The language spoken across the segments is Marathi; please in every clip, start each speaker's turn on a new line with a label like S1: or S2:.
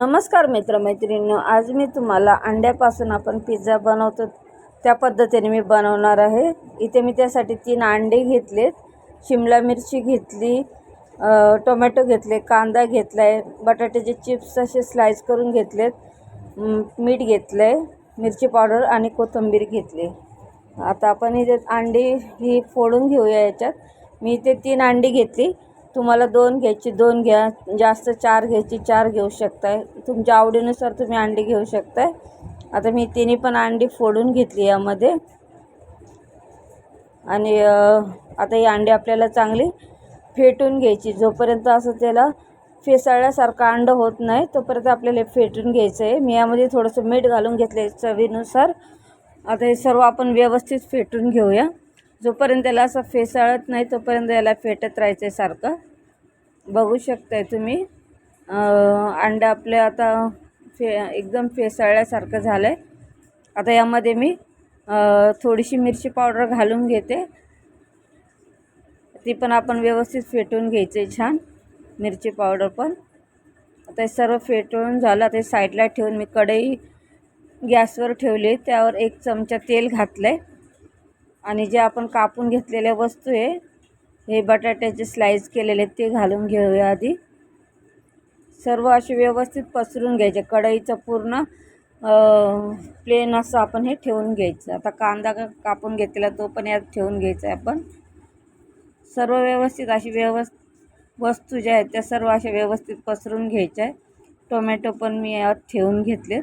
S1: नमस्कार मित्रमैत्रिणींनो, आज मी तुम्हाला अंड्यापासून आपण पिझ्झा बनवतो त्या पद्धतीने मी बनवणार आहे। इथे मी त्यासाठी 3 अंडे घेतलेत, शिमला मिरची घेतली, टोमॅटो घेतले, कांदा घेतलाय, बटाट्याचे चिप्स असे स्लाइस करून घेतलेत, मीठ घेतलंय, मिरची पावडर आणि कोथिंबीर घेतली। आता आपण इथे अंडी ही फोडून घेऊया। याच्यात मी इथे 3 अंडी घेतली। तुम्हाला 2 घ्यायची 2 घ्या, जास्त 4 घ्यायची 4 घेऊ शकताय, तुमच्या आवडीनुसार तुम्ही अंडी घेऊ शकताय। आता मी तिन्ही पण अंडी फोडून घेतली यामध्ये आणि आता ही अंडी आपल्याला चांगली फेटून घ्यायची। जोपर्यंत असं त्याला फेसाळल्यासारखं अंड होत नाही तोपर्यंत आपल्याला फेटून घ्यायचं आहे। मी यामध्ये थोडंसं मीठ घालून घेतलं चवीनुसार। आता हे सर्व आपण व्यवस्थित फेटून घेऊया। जोपर्यंत त्याला असं फेसाळत नाही तोपर्यंत याला फेटत राहायचं आहे सारखं। बघू शकताय तुम्ही अंडं आपले आता एकदम फेसाळल्यासारखं झालं आहे। आता यामध्ये मी थोडीशी मिरची पावडर घालून घेते, ती पण आपण व्यवस्थित फेटून घ्यायचे छान मिरची पावडर पण। आता हे सर्व फेटून झालं। आता साईडला ठेवून मी कढई गॅसवर ठेवली, त्यावर 1 चमचा तेल घातलंय आणि जे आपण कापून घेतलेल्या वस्तू आहे, हे बटाट्याचे स्लाइस केलेले ते घालून घेऊया। आधी सर्व असे व्यवस्थित पसरून घ्यायचे, कढईचं पूर्ण प्लेन असं आपण हे ठेवून घ्यायचं। आता कांदा कापून घेतलेला तो पण यात ठेवून घ्यायचा आहे आपण। सर्व व्यवस्थित अशी वस्तू ज्या आहेत त्या सर्व अशा व्यवस्थित पसरून घ्यायच्या आहे। टोमॅटो पण मी यात ठेवून घेतले,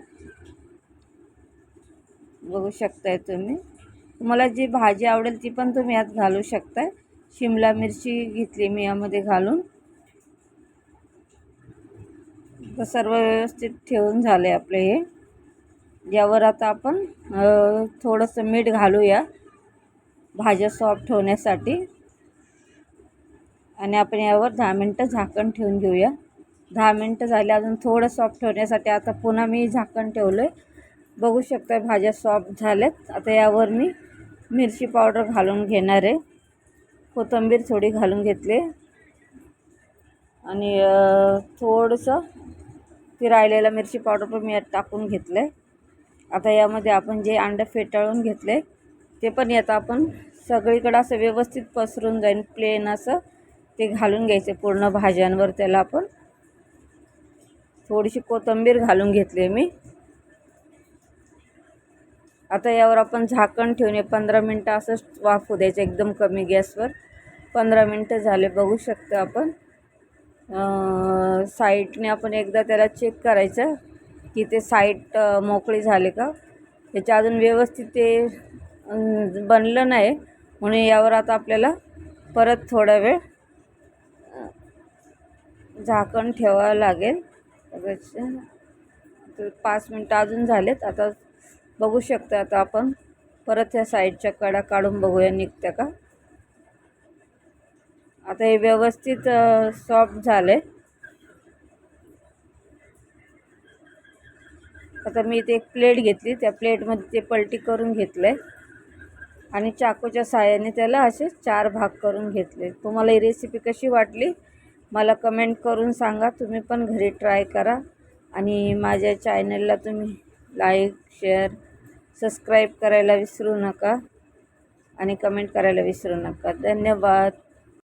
S1: बघू शकताय तुम्ही। तुम्हाला जी भाजी आवडेल ती पण तुम्ही यात घालू शकताय। शिमला मिरची घेतली मी यामध्ये घालून। तर सर्व व्यवस्थित ठेवून झाले आपले हे। यावर आता आपण थोडंसं मीठ घालूया भाज्या सॉफ्ट होण्यासाठी आणि आपण यावर 10 मिनटं झाकण ठेवून घेऊया। 10 मिनटं झाले, अजून थोडं सॉफ्ट होण्यासाठी आता पुन्हा मी झाकण ठेवलं। बघू शकता भाज्या सॉफ्ट झाल्यात। आता यावर मी मिरची पावडर घालून घेणार आहे, कोथिंबीर थोडी घालून घेतले आणि थोडंसं ती राहिलेला मिरची पावडर पण मी यात टाकून घेतलं आहे। आता यामध्ये आपण जे अंडं फेटाळून घेतले ते पण यात आपण सगळीकडे असं व्यवस्थित पसरून जाईल प्लेन असं ते घालून घ्यायचे पूर्ण भाज्यांवर। त्याला आपण थोडीशी कोथिंबीर घालून घेतली मी। आता यावर आपण झाकण ठेवून 15 मिनटं असं वाफू द्यायचं एकदम कमी गॅसवर। 15 मिनटं झाले, बघू शकतो आपण। साईडने आपण एकदा त्याला चेक करायचं की ते साईड मोकळी झाले का। त्याच्या अजून व्यवस्थित ते बनलं नाही, म्हणून यावर आता आपल्याला परत थोडा वेळ झाकण ठेवावं लागेल। 5 मिनटं अजून झालेत। आता बघू शकता, आता आपण परत ह्या साईडच्या कडा काढून बघूया निघतं का। आता हे व्यवस्थित सॉफ्ट झाले। आता मी इथे एक प्लेट घेतली, त्या प्लेटमध्ये ते पलटी करून घेतले आणि चाकूच्या साहाय्याने त्याला असे 4 भाग करून घेतले। तुम्हाला ही रेसिपी कशी वाटली मला कमेंट करून सांगा। तुम्ही पण घरी ट्राय करा आणि माझ्या चॅनलला तुम्ही लाईक, शेअर, सबस्क्राईब करायला विसरू नका आणि कमेंट करायला विसरू नका। धन्यवाद।